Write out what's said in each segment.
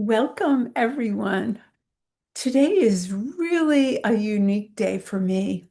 Welcome, everyone. Today is really a unique day for me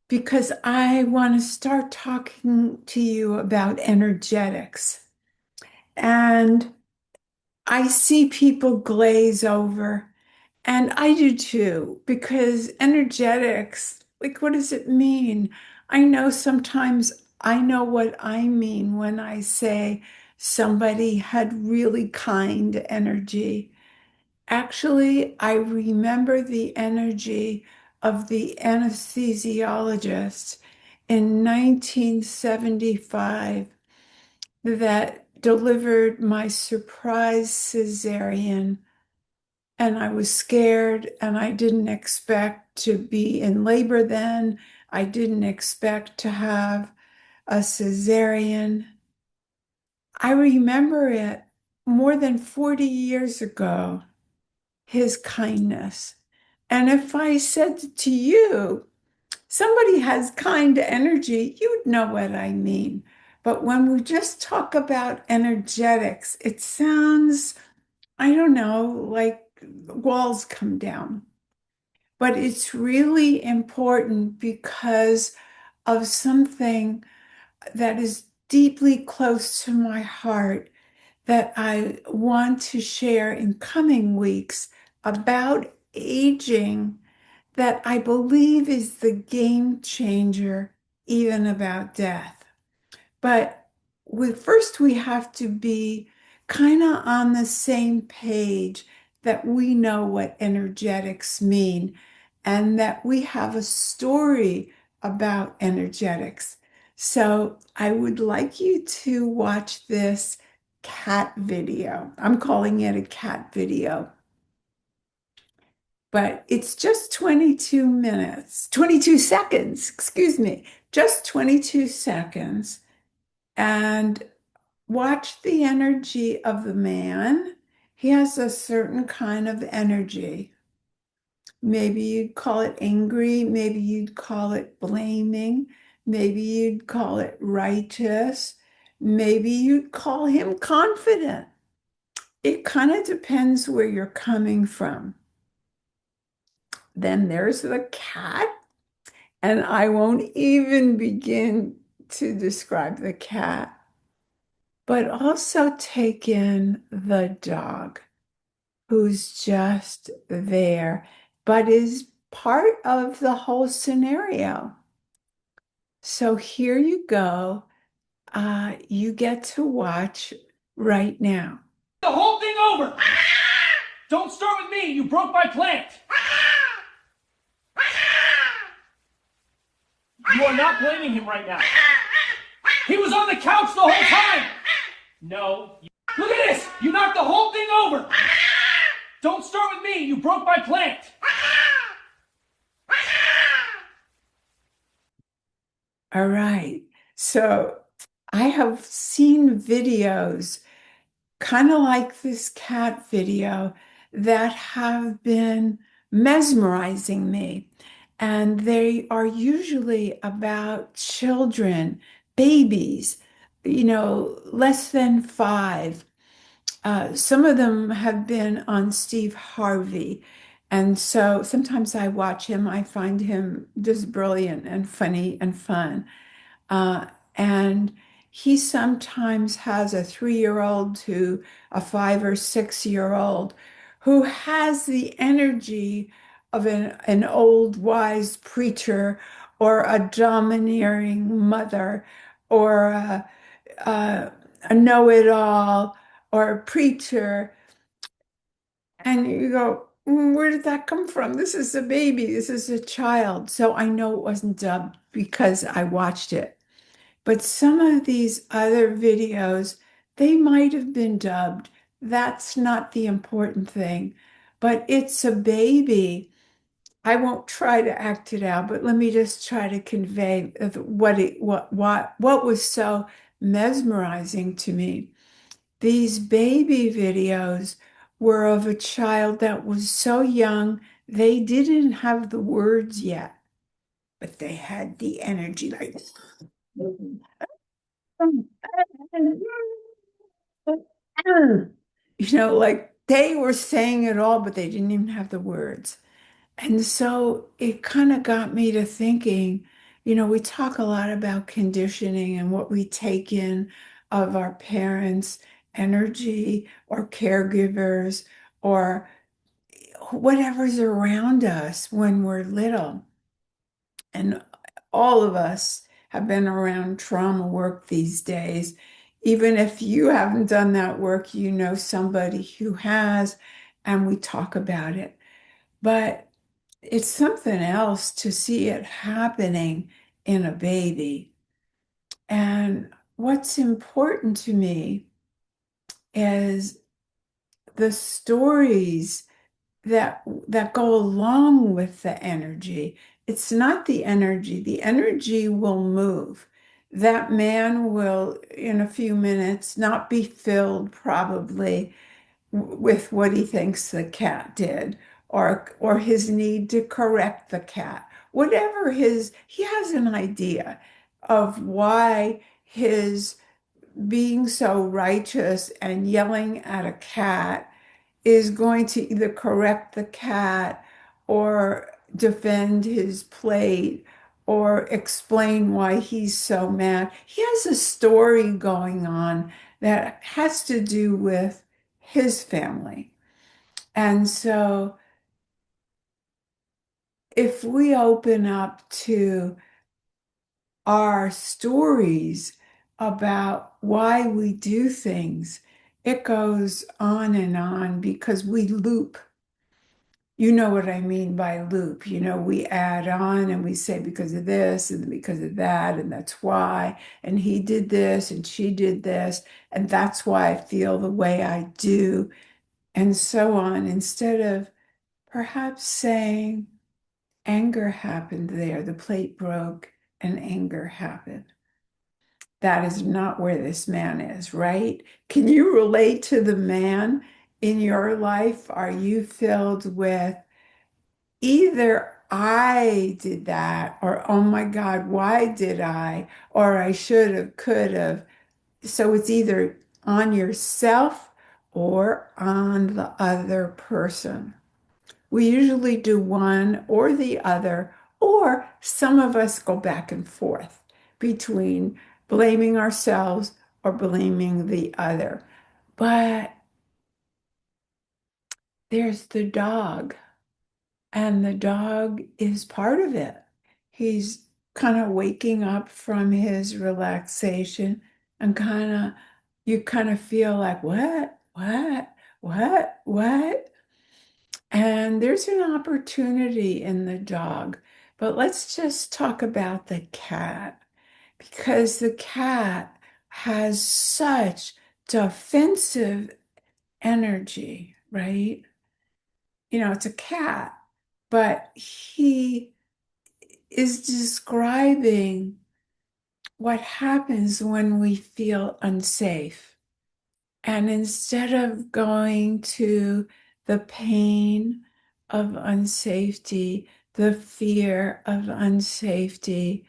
because I want to start talking to you about energetics. And I see people glaze over, and I do too, because energetics, like, what does it mean? I know sometimes I know what I mean when I say somebody had really kind energy. Actually, I remember the energy of the anesthesiologist in 1975 that delivered my surprise cesarean. And I was scared, and I didn't expect to be in labor then. I didn't expect to have a cesarean. I remember it more than 40 years ago. His kindness. And if I said to you, somebody has kind energy, you'd know what I mean. But when we just talk about energetics, it sounds, I don't know, like walls come down. But it's really important because of something that is deeply close to my heart that I want to share in coming weeks about aging that I believe is the game changer, even about death. But we have to be kind of on the same page that we know what energetics mean and that we have a story about energetics. So I would like you to watch this cat video. I'm calling it a cat video, but it's just 22 minutes, 22 seconds, excuse me, just 22 seconds. And watch the energy of the man. He has a certain kind of energy. Maybe you'd call it angry, maybe you'd call it blaming, maybe you'd call it righteous, maybe you'd call him confident. It kind of depends where you're coming from. Then there's the cat, and I won't even begin to describe the cat, but also take in the dog who's just there, but is part of the whole scenario. So here you go. You get to watch right now. The whole thing over. Don't start with me. You broke my plant. You are not blaming him right now. He was on the couch the whole time. No. Look at this. You knocked the whole thing over. Don't start with me. You broke my plant. All right. So I have seen videos kind of like this cat video that have been mesmerizing me. And they are usually about children, babies, less than 5. Some of them have been on Steve Harvey. And so sometimes I watch him. I find him just brilliant and funny and fun. Uh, and he sometimes has a 3-year-old to a 5 or 6-year-old who has the energy of an old wise preacher or a domineering mother or a know-it-all or a preacher. And you go, where did that come from? This is a baby. This is a child. So I know it wasn't dubbed because I watched it. But some of these other videos, they might have been dubbed. That's not the important thing. But it's a baby. I won't try to act it out, but let me just try to convey what was so mesmerizing to me. These baby videos were of a child that was so young, they didn't have the words yet, but they had the energy like like they were saying it all, but they didn't even have the words. And so it kind of got me to thinking, we talk a lot about conditioning and what we take in of our parents' energy or caregivers or whatever's around us when we're little. And all of us have been around trauma work these days. Even if you haven't done that work, you know somebody who has, and we talk about it. But it's something else to see it happening in a baby. And what's important to me is the stories that go along with the energy. It's not the energy. The energy will move. That man will, in a few minutes, not be filled probably with what he thinks the cat did or his need to correct the cat. Whatever he has an idea of why his being so righteous and yelling at a cat is going to either correct the cat or defend his plate or explain why he's so mad. He has a story going on that has to do with his family. And so if we open up to our stories about why we do things, it goes on because we loop. You know what I mean by loop. We add on and we say because of this and because of that, and that's why. And he did this and she did this, and that's why I feel the way I do, and so on, instead of perhaps saying, anger happened there, the plate broke and anger happened. That is not where this man is, right? Can you relate to the man in your life? Are you filled with either I did that, or oh my God, why did I? Or I should have, could have. So it's either on yourself or on the other person. We usually do one or the other, or some of us go back and forth between blaming ourselves or blaming the other. But there's the dog. And the dog is part of it. He's kind of waking up from his relaxation and you kind of feel like, what? And there's an opportunity in the dog. But let's just talk about the cat because the cat has such defensive energy, right? It's a cat, but he is describing what happens when we feel unsafe. And instead of going to the pain of unsafety, the fear of unsafety,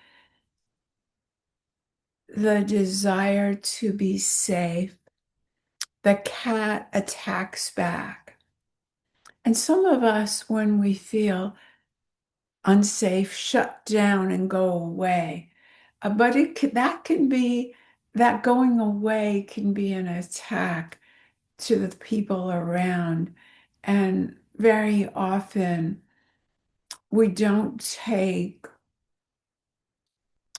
the desire to be safe, the cat attacks back. And some of us, when we feel unsafe, shut down and go away. But that can be, that going away can be an attack to the people around. And very often we don't take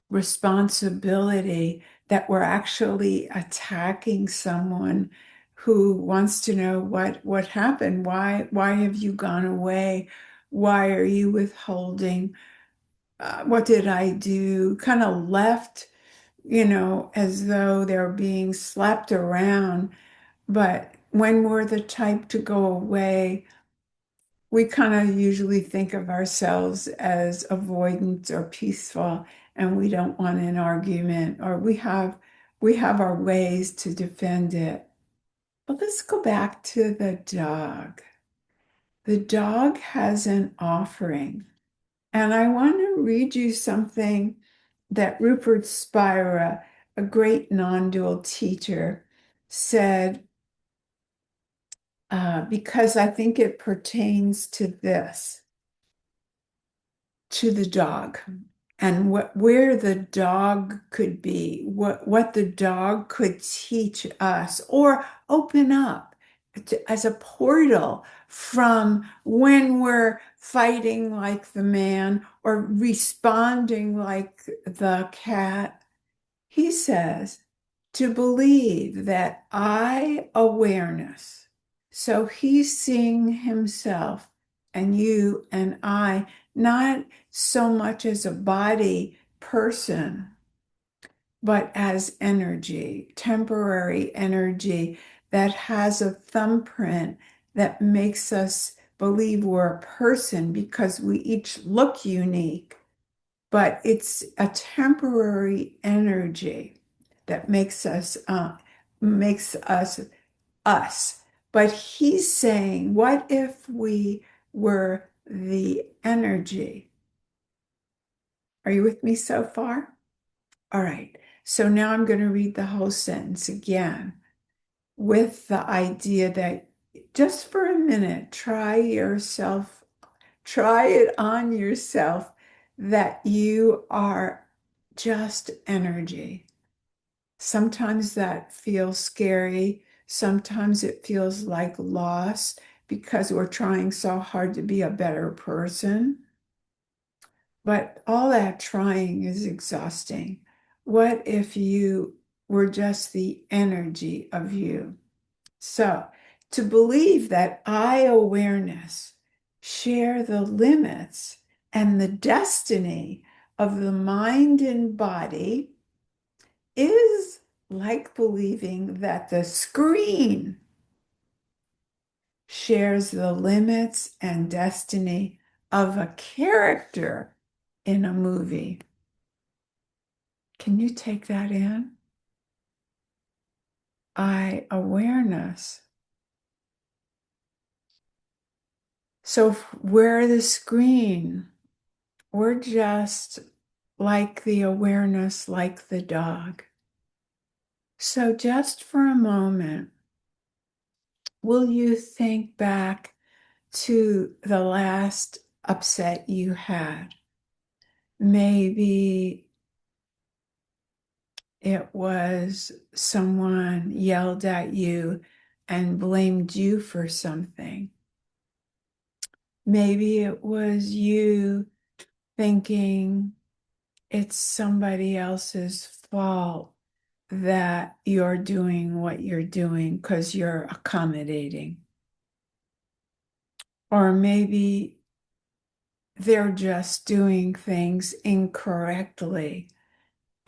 responsibility that we're actually attacking someone who wants to know what happened. Why have you gone away? Why are you withholding? What did I do? Kind of left, as though they're being slapped around. But when we're the type to go away, we kind of usually think of ourselves as avoidant or peaceful, and we don't want an argument, or we have our ways to defend it. But let's go back to the dog. The dog has an offering. And I want to read you something that Rupert Spira, a great non-dual teacher, said because I think it pertains to this, to the dog, and where the dog could be, what the dog could teach us or open up as a portal from when we're fighting like the man or responding like the cat. He says to believe that I awareness. So he's seeing himself and you and I not so much as a body person, but as energy, temporary energy that has a thumbprint that makes us believe we're a person because we each look unique, but it's a temporary energy that makes us us. But he's saying, what if we were the energy? Are you with me so far? All right. So now I'm going to read the whole sentence again with the idea that just for a minute, try it on yourself that you are just energy. Sometimes that feels scary. Sometimes it feels like loss because we're trying so hard to be a better person. But all that trying is exhausting. What if you were just the energy of you? So, to believe that I awareness share the limits and the destiny of the mind and body is like believing that the screen shares the limits and destiny of a character in a movie. Can you take that in? I awareness. So if we're the screen, we're just like the awareness, like the dog. So just for a moment, will you think back to the last upset you had? Maybe it was someone yelled at you and blamed you for something. Maybe it was you thinking it's somebody else's fault that you're doing what you're doing because you're accommodating. Or maybe they're just doing things incorrectly.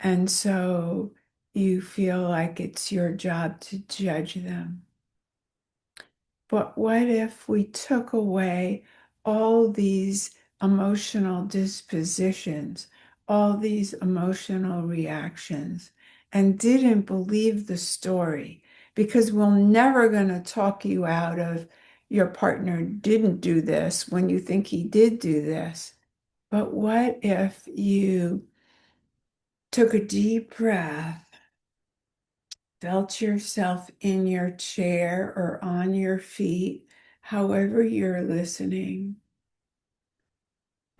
And so you feel like it's your job to judge them. But what if we took away all these emotional dispositions, all these emotional reactions, and didn't believe the story? Because we're never going to talk you out of your partner didn't do this when you think he did do this. But what if you took a deep breath, felt yourself in your chair or on your feet, however you're listening,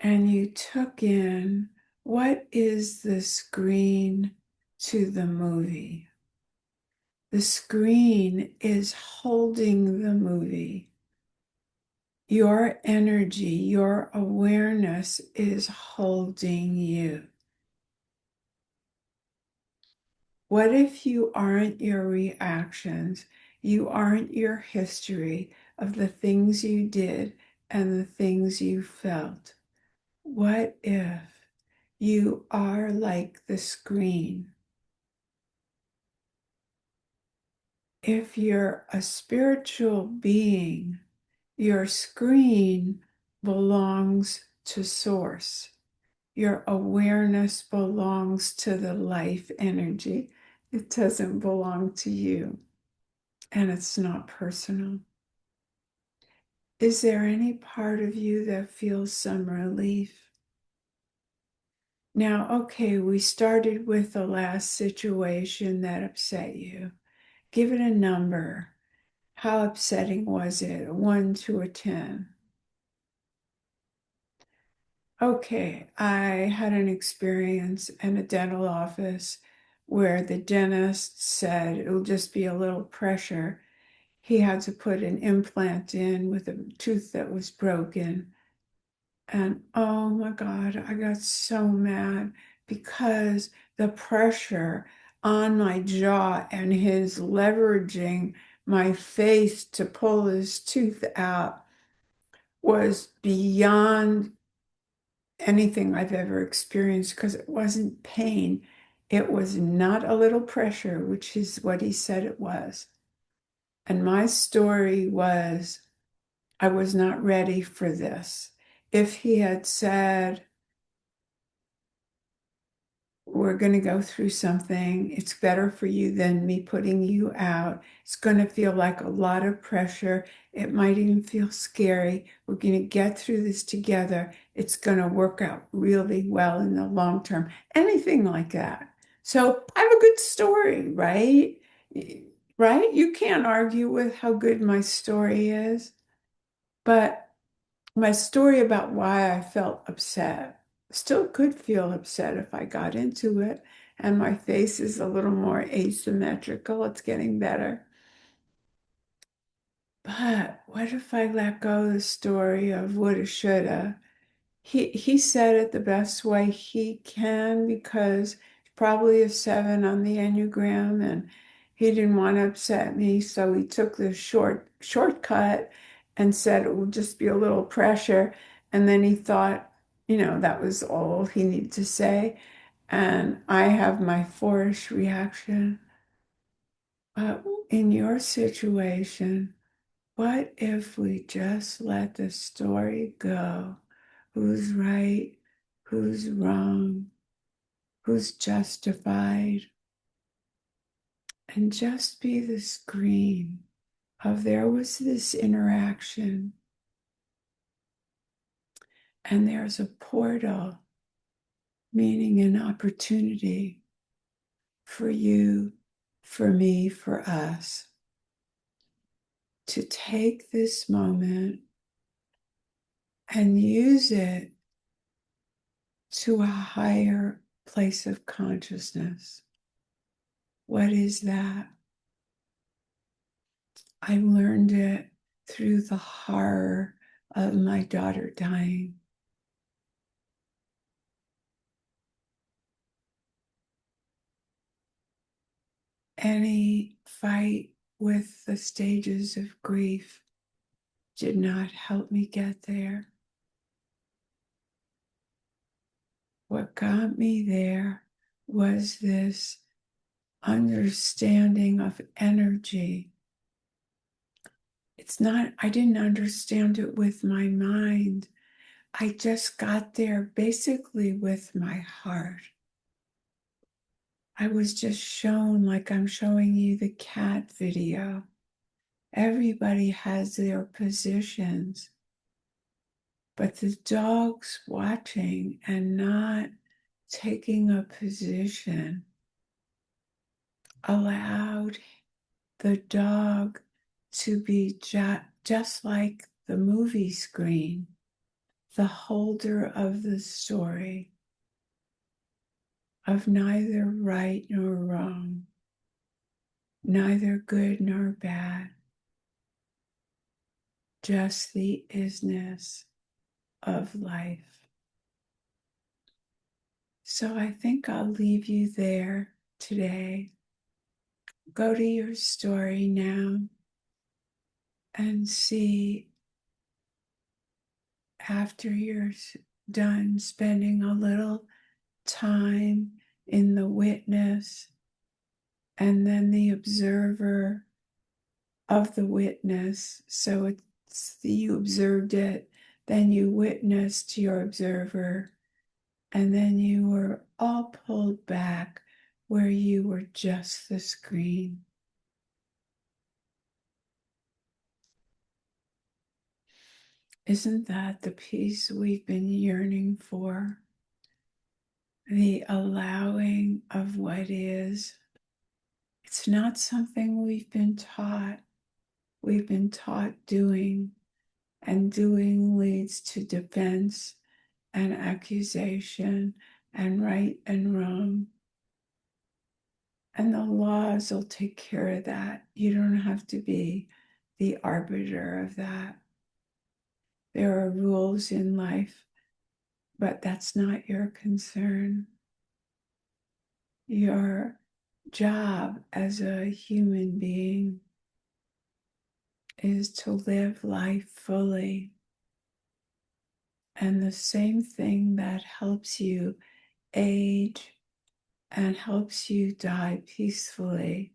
and you took in what is the screen to the movie? The screen is holding the movie. Your energy, your awareness is holding you. What if you aren't your reactions? You aren't your history of the things you did and the things you felt. What if you are like the screen? If you're a spiritual being, your screen belongs to Source. Your awareness belongs to the life energy. It doesn't belong to you. And it's not personal. Is there any part of you that feels some relief? Now, okay, we started with the last situation that upset you. Give it a number. How upsetting was it? 1 to a 10. Okay, I had an experience in a dental office where the dentist said it'll just be a little pressure. He had to put an implant in with a tooth that was broken. And oh my God, I got so mad because the pressure on my jaw and his leveraging my face to pull his tooth out was beyond anything I've ever experienced because it wasn't pain. It was not a little pressure, which is what he said it was. And my story was I was not ready for this. If he had said, we're going to go through something, it's better for you than me putting you out. It's going to feel like a lot of pressure. It might even feel scary. We're going to get through this together. It's going to work out really well in the long term. Anything like that. So I have a good story, right? Right? You can't argue with how good my story is. But my story about why I felt upset still could feel upset if I got into it. And my face is a little more asymmetrical. It's getting better. But what if I let go of the story of woulda, shoulda? He said it the best way he can because probably a 7 on the Enneagram and he didn't want to upset me. So he took the shortcut and said it would just be a little pressure. And then he thought, that was all he needed to say. And I have my forced reaction. But in your situation, what if we just let the story go? Who's right? Who's wrong? Who's justified? And just be the screen of there was this interaction, and there's a portal, meaning an opportunity for you, for me, for us to take this moment and use it to a higher place of consciousness. What is that? I learned it through the horror of my daughter dying. Any fight with the stages of grief did not help me get there. What got me there was this understanding of energy. I didn't understand it with my mind. I just got there basically with my heart. I was just shown, like I'm showing you the cat video. Everybody has their positions, but the dog's watching and not taking a position allowed the dog to be just like the movie screen, the holder of the story of neither right nor wrong, neither good nor bad, just the isness of life. So I think I'll leave you there today. Go to your story now and see, after you're done spending a little time in the witness and then the observer of the witness. So you observed it, then you witnessed your observer, and then you were all pulled back where you were just the screen. Isn't that the peace we've been yearning for? The allowing of what is. It's not something we've been taught. we've been taught doing, and doing leads to defense and accusation and right and wrong. And the laws will take care of that. You don't have to be the arbiter of that. There are rules in life, but that's not your concern. Your job as a human being is to live life fully. And the same thing that helps you age and helps you die peacefully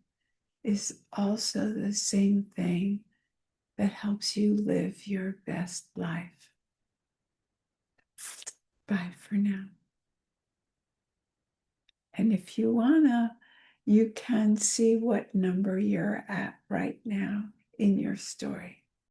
is also the same thing that helps you live your best life. Bye for now. And if you wanna, you can see what number you're at right now in your story.